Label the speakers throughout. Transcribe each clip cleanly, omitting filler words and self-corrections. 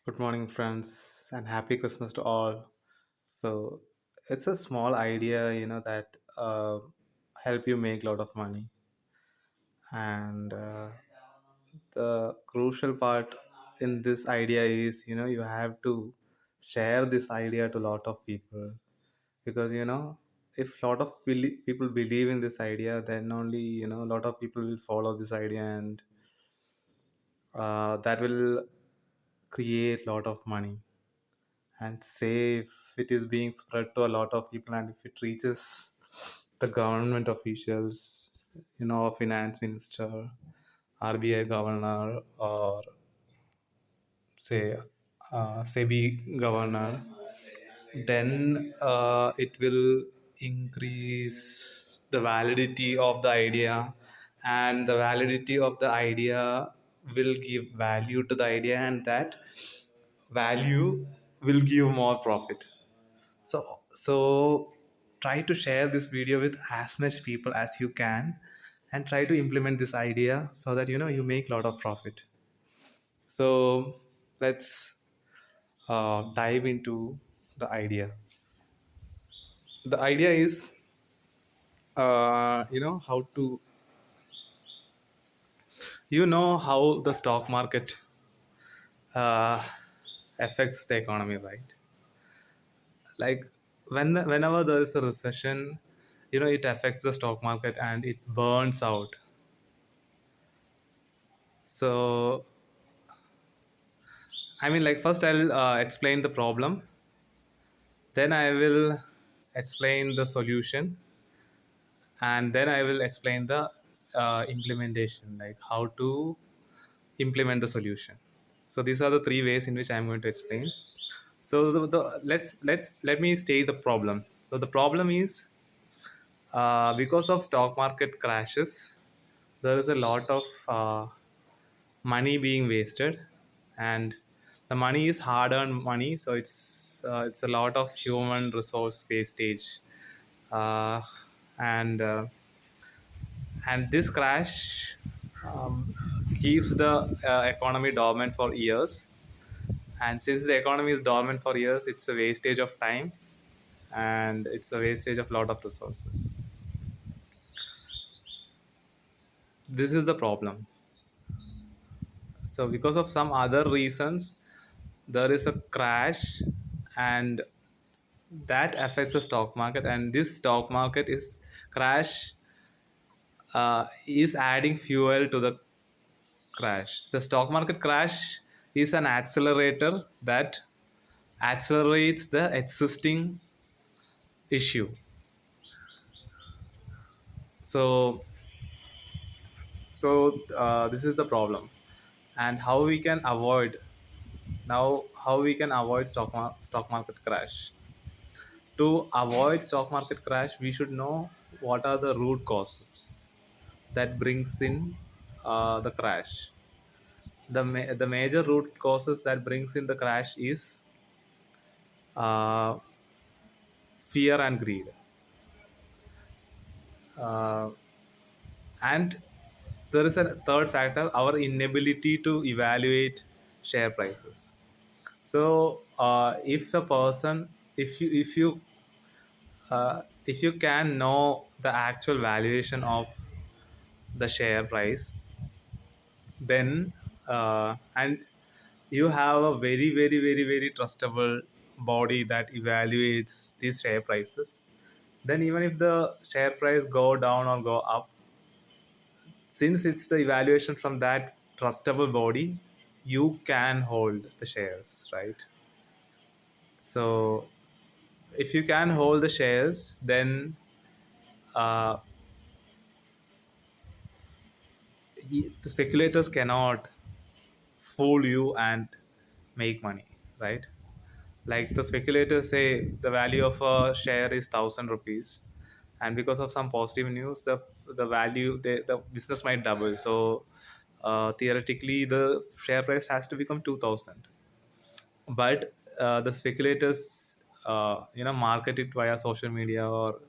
Speaker 1: Good morning, friends, and happy Christmas to all. So, it's a small idea, that help you make a lot of money, and the crucial part in this idea is, you have to share this idea to a lot of people because if a lot of people believe in this idea, then only a lot of people will follow this idea, and that will create a lot of money. And say if it is being spread to a lot of people and if it reaches the government officials, finance minister, RBI governor, or say SEBI governor, then it will increase the validity of the idea, and the validity of the idea will give value to the idea, and that value will give more profit. So try to share this video with as much people as you can, and try to implement this idea so that you make a lot of profit. So let's dive into the idea. The idea is, how to, how the stock market uh, affects the economy, right? Like whenever there is a recession, it affects the stock market and it burns out. So I mean, like, first I'll explain the problem, then I will explain the solution, and then I will explain the implementation, like how to implement the solution. So these are the three ways in which I'm going to explain. So let me state the problem. So the problem is, because of stock market crashes, there is a lot of money being wasted, and the money is hard earned money, so it's a lot of human resource wastage, uh, and uh, and this crash um, keeps the economy dormant for years, and since the economy is dormant for years, it's a wastage of time, and it's a wastage of lot of resources. This is the problem. So because of some other reasons, there is a crash, and that affects the stock market, and this stock market is crash is adding fuel to the crash. The stock market crash is an accelerator that accelerates the existing issue. So this is the problem, and how we can avoid, how we can avoid stock market crash. To avoid stock market crash, we should know what are the root causes that brings in the crash. The major root causes that brings in the crash is uh, fear and greed, uh, and there is a third factor, our inability to evaluate share prices. So if a person, if you can know the actual valuation of the share price, then and you have a very very very very trustable body that evaluates these share prices, then even if the share price go down or go up, since it's the evaluation from that trustable body, you can hold the shares, right? So if you can hold the shares, then uh, the speculators cannot fool you and make money, right? Like the speculators say the value of a share is 1,000 rupees, and because of some positive news, the value, the business might double. So theoretically, the share price has to become 2,000. But the speculators, market it via social media or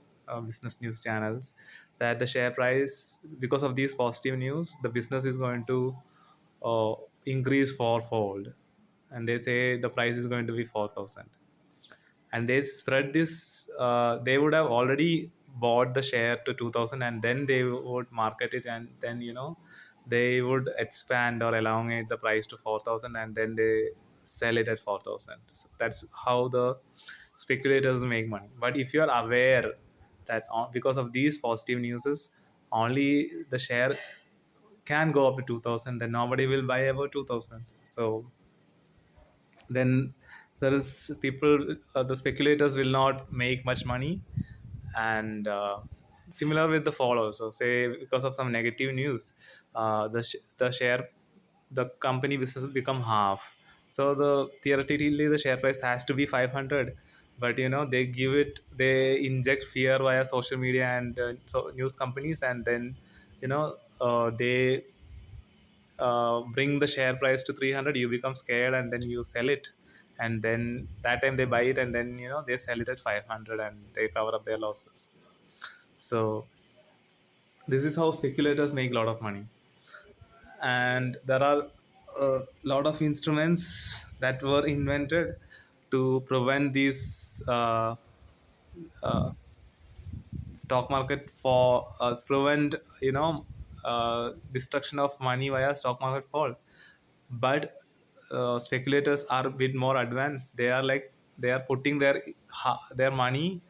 Speaker 1: business news channels, that the share price, because of these positive news, the business is going to uh, increase fourfold, and they say the price is going to be 4,000, and they spread this. They would have already bought the share to 2,000, and then they would market it, and then they would expand or elongate the price to 4,000, and then they sell it at 4,000. So that's how the speculators make money. But if you are aware that because of these positive newses, only the share can go up to 2,000, then nobody will buy above 2,000. So then there is people, the speculators will not make much money. And similar with the fall also, say because of some negative news, the share, the company business will become half. So the theoretically the share price has to be 500, but they give it, they inject fear via social media and so news companies, and then they bring the share price to 300, you become scared, and then you sell it, and then that time they buy it, and then they sell it at 500, and they cover up their losses. So this is how speculators make a lot of money. And there are a lot of instruments that were invented to prevent these uh, stock market, for prevent destruction of money via stock market fall. But speculators are a bit more advanced. They are like, they are putting their money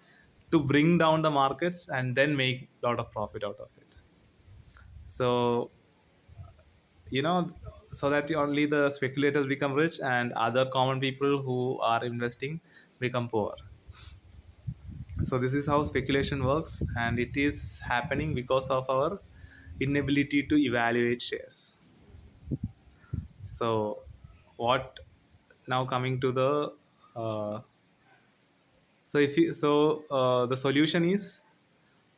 Speaker 1: to bring down the markets and then make a lot of profit out of it. So you know so that only the speculators become rich and other common people who are investing become poor. So this is how speculation works, and it is happening because of our inability to evaluate shares. So what now coming to the the solution is,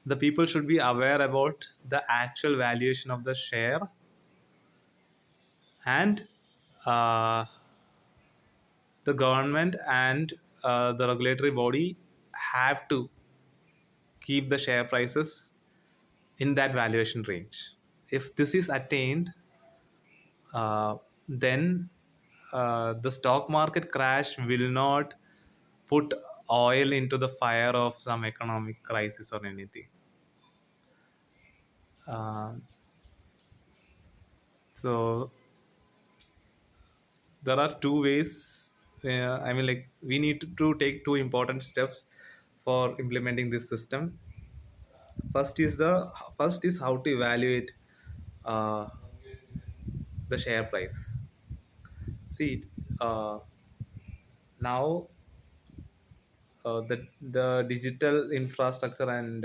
Speaker 1: the people should be aware about the actual valuation of the share, and uh, the government and the regulatory body have to keep the share prices in that valuation range. If this is attained, then the stock market crash will not put oil into the fire of some economic crisis or anything. Um, so there are two ways. I mean, like, we need to take two important steps for implementing this system. First is how to evaluate uh, the share price. See, now the digital infrastructure and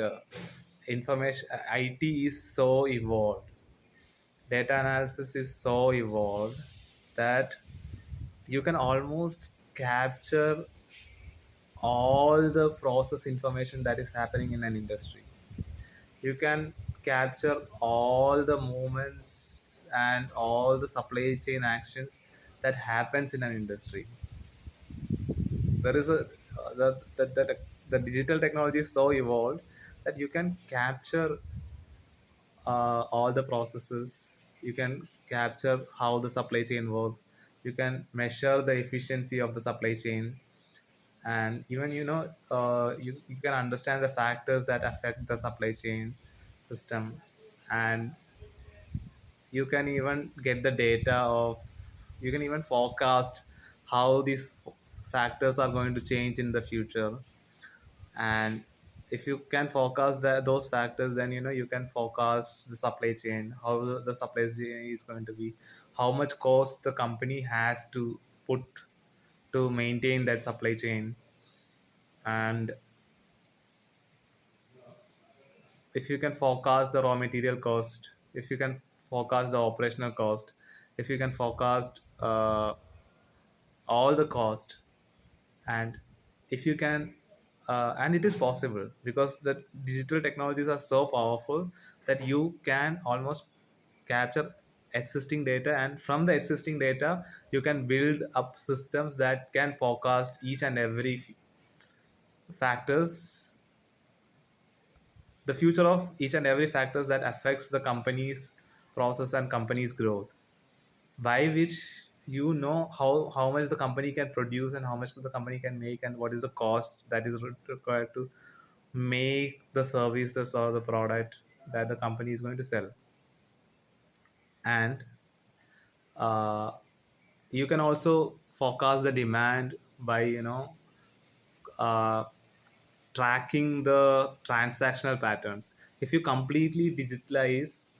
Speaker 1: information IT is so evolved. Data analysis is so evolved that you can almost capture all the process information that is happening in an industry. You can capture all the movements and all the supply chain actions that happens in an industry. There is a the digital technology is so evolved that you can capture all the processes. You can capture how the supply chain works. You can measure the efficiency of the supply chain, and even you can understand the factors that affect the supply chain system. And you can even get the data of, you can even forecast how these factors are going to change in the future. And if you can forecast those factors, then you can forecast the supply chain, how the supply chain is going to be, how much cost the company has to put to maintain that supply chain. And if you can forecast the raw material cost, if you can forecast the operational cost, if you can forecast all the cost, and if you can and it is possible because the digital technologies are so powerful that you can almost capture existing data, and from the existing data you can build up systems that can forecast each and every factors, the future of each and every factors that affects the company's process and company's growth, by which you know how much the company can produce and how much the company can make, and what is the cost that is required to make the services or the product that the company is going to sell. And uh, you can also forecast the demand by uh, tracking the transactional patterns. If you completely digitalize,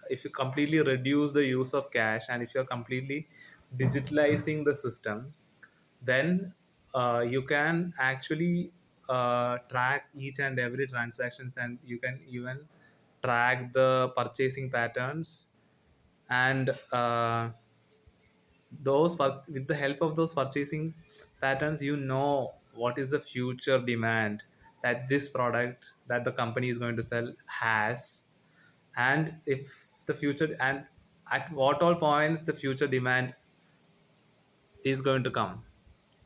Speaker 1: if you completely reduce the use of cash, and if you're completely digitalizing the system, then you can actually track each and every transactions, and you can even track the purchasing patterns. And with the help of those purchasing patterns, you know what is the future demand that this product that the company is going to sell has, and if the future, and at what all points the future demand is going to come.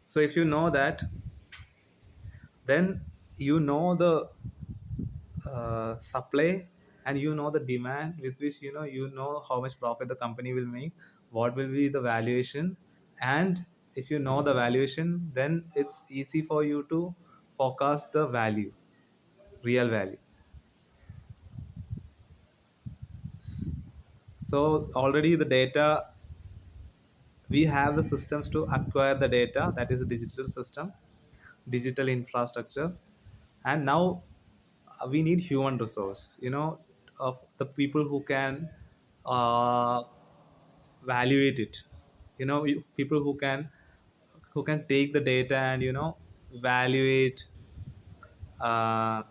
Speaker 1: So if you know that, then you know the supply, and you know the demand with which you know how much profit the company will make, what will be the valuation. And if you know the valuation, then it's easy for you to forecast the value, real value. S- so already the data, we have the systems to acquire the data, that is a digital system, digital infrastructure. And now we need human resource, of the people who can uh, evaluate it, people who can take the data and evaluate, uh,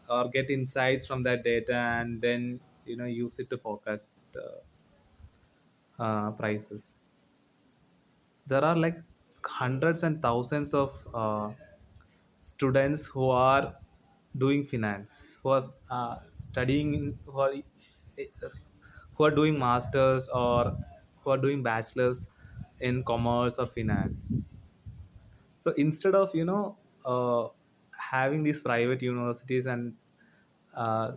Speaker 1: or get insights from that data, and then use it to forecast the prices. There are like hundreds and thousands of students who are doing finance, who are studying, who are doing masters, or who are doing bachelors in commerce or finance. So instead of having these private universities, and uh,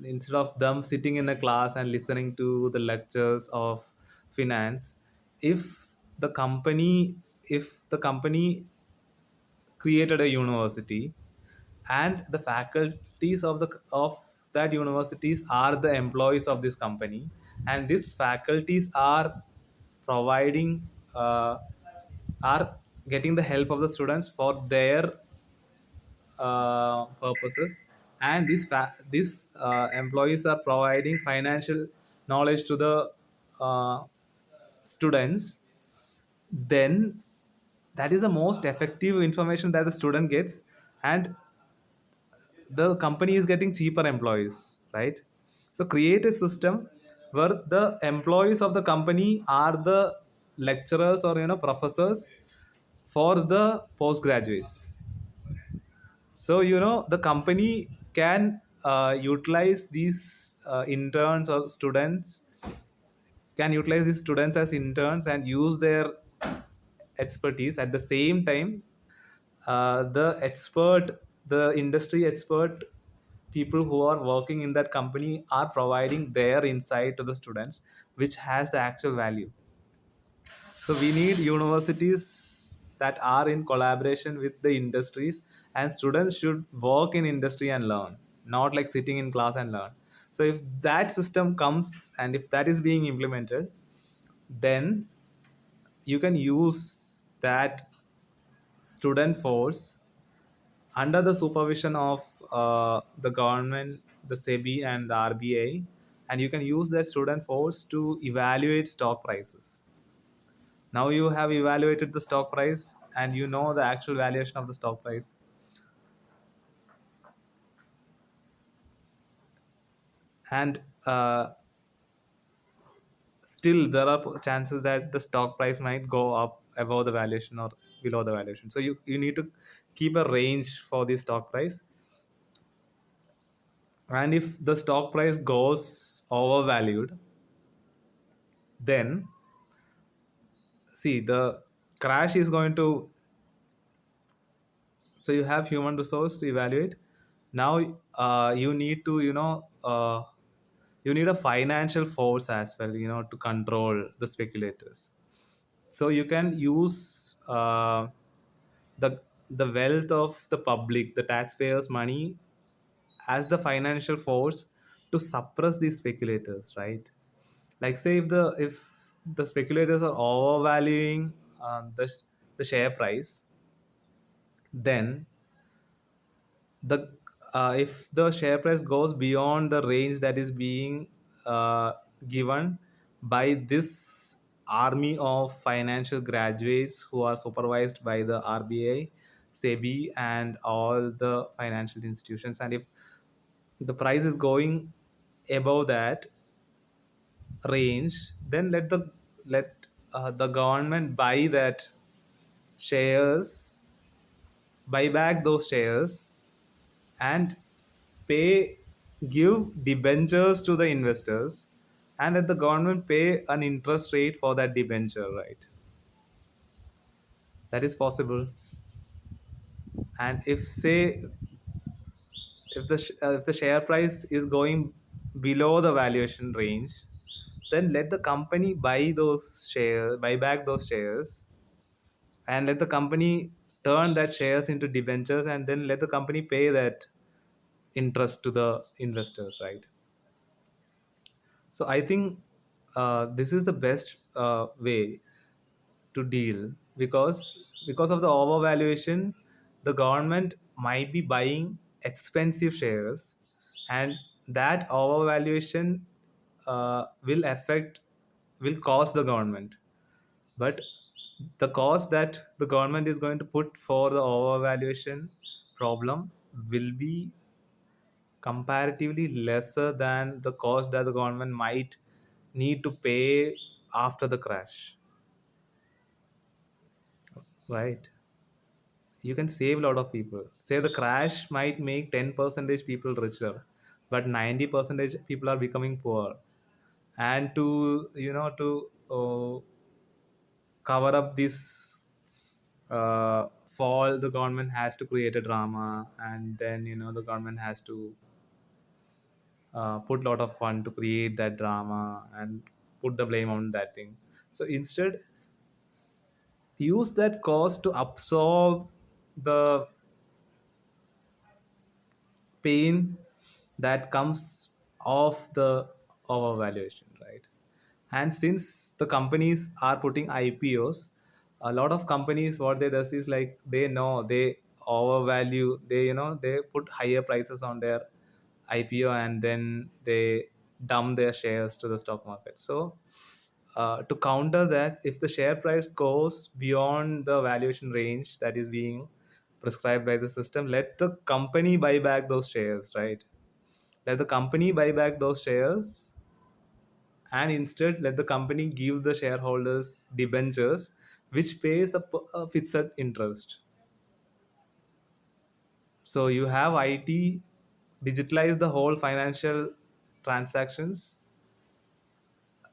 Speaker 1: instead of them sitting in a class and listening to the lectures of finance, if the company created a university, and the faculties of that universities are the employees of this company, and these faculties providing uh, are getting the help of the students for their purposes, and these employees are providing financial knowledge to the uh, students, then that is the most effective information that the student gets, and the company is getting cheaper employees, right? So create a system where the employees of the company are the lecturers or professors for the postgraduates. So the company can utilize these interns or students, can utilize these students as interns and use their expertise. At the same time, the industry expert people who are working in that company are providing their insight to the students, which has the actual value. So we need universities that are in collaboration with the industries, and students should work in industry and learn, not like sitting in class and learn. So if that system comes and if that is being implemented, then you can use that student force under the supervision of the government, the SEBI and the RBI, and you can use that student force to evaluate stock prices. Now you have evaluated the stock price, and you know the actual valuation of the stock price. And still there are chances that the stock price might go up above the valuation or below the valuation. So you need to keep a range for the stock price. And if the stock price goes overvalued, then see the crash is going to. So you have human resource to evaluate. Now you need to you need a financial force as well, to control the speculators. So you can use the the wealth of the public, the taxpayers money, as the financial force to suppress these speculators, right? Like, say if the speculators are overvaluing the share price, then the if the share price goes beyond the range that is being given by this army of financial graduates who are supervised by the RBI, SEBI, and all the financial institutions, and if the price is going above that range, then let the government shares buy back those shares, and pay give debentures to the investors, and let the government pay an interest rate for that debenture, right? That is possible. And if the share price is going below the valuation range, then let the company buy back those shares, and let the company turn that shares into debentures, and then let the company pay that interest to the investors, right? So I think this is the best way to deal, because of the overvaluation, the government might be buying expensive shares, and that overvaluation will cost the government. But the cost that the government is going to put for the overvaluation problem will be comparatively lesser than the cost that the government might need to pay after the crash, right? You can save a lot of people. Say the crash might make 10 percentage people richer, but 90 percentage people are becoming poor. And to cover up this fall, the government has to create a drama, and then the government has to put a lot of fun to create that drama and put the blame on that thing. So instead, use that cost to absorb the pain that comes off the overvaluation, right? And since the companies are putting IPOs, a lot of companies, what they does is, like, they know they overvalue, they put higher prices on their IPO, and then they dump their shares to the stock market. So to counter that, if the share price goes beyond the valuation range that is being prescribed by the system, let the company buy back those shares, right? Let the company buy back those shares, and instead let the company give the shareholders debentures, which pays a fixed interest. So you have IT digitalize the whole financial transactions,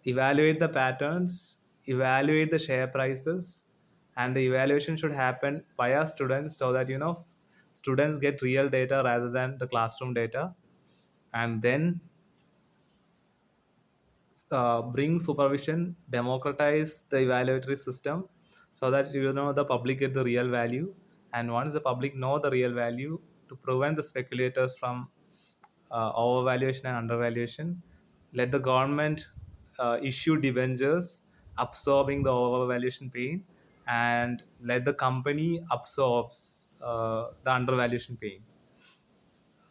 Speaker 1: evaluate the patterns, evaluate the share prices, and the evaluation should happen via students, so that students get real data rather than the classroom data. And then bring supervision, democratize the evaluatory system, so that the public get the real value. And once the public know the real value, to prevent the speculators from overvaluation and undervaluation, let the government issue debentures absorbing the overvaluation pain, and let the company absorbs the undervaluation pain,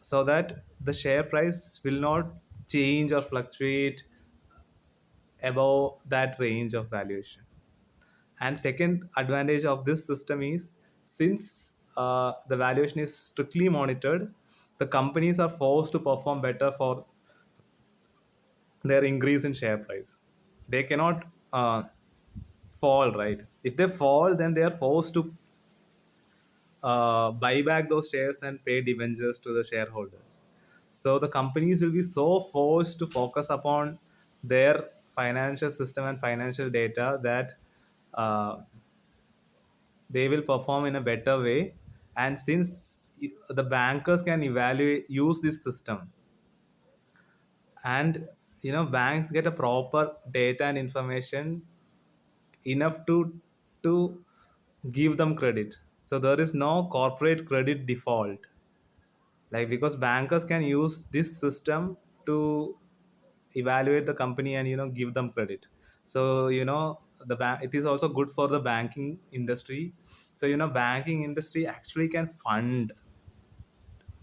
Speaker 1: so that the share price will not change or fluctuate above that range of valuation. And second advantage of this system is, since the valuation is strictly monitored, the companies are forced to perform better for their increase in share price. They cannot fall, right? If they fall, then they are forced to buy back those shares and pay debentures to the shareholders. So the companies will be so forced to focus upon their financial system and financial data that uh, they will perform in a better way. And since the bankers can evaluate use this system, and banks get a proper data and information enough to to give them credit. So there is no corporate credit default, like, because bankers can use this system to evaluate the company and give them credit. So the bank, it is also good for the banking industry. So banking industry actually can fund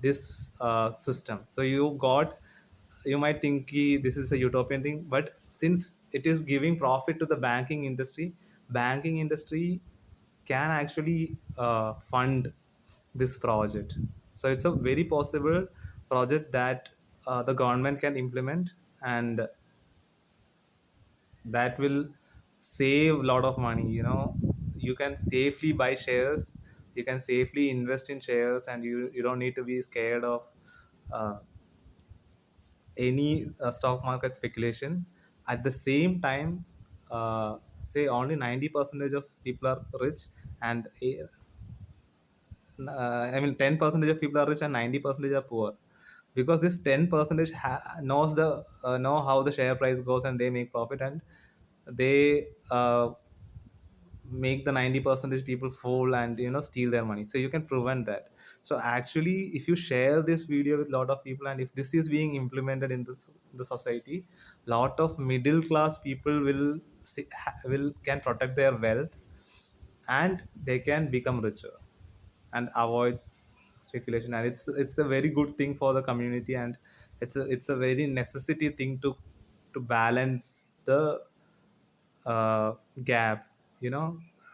Speaker 1: this system. So you might think this is a utopian thing, but since it is giving profit to the banking industry can actually fund this project. So it's a very possible project that the government can implement, and that will save a lot of money. You can safely buy shares, you can safely invest in shares, and you don't need to be scared of uh, any stock market speculation. At the same time, say only 90 percentage of people are rich, and I mean 10 percentage of people are rich and 90 percentage are poor, because this 10 percentage knows the know how the share price goes, and they make profit, and they make the 90 percentage people fall and steal their money. So you can prevent that. So actually, if you share this video with a lot of people, and if this is being implemented in the society, lot of middle class people will can protect their wealth, and they can become richer and avoid speculation. And it's a very good thing for the community, and it's a very necessity thing to balance the gap.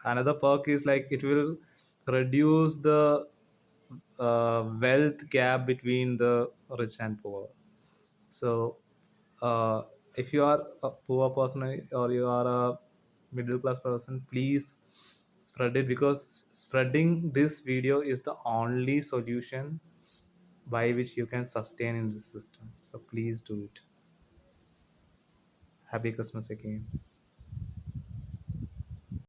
Speaker 1: Another perk is like it will reduce the wealth gap between the rich and poor. So uh, if you are a poor person or you are a middle class person, please spread it, because spreading this video is the only solution by which you can sustain in this system. So please do it. Happy Christmas again.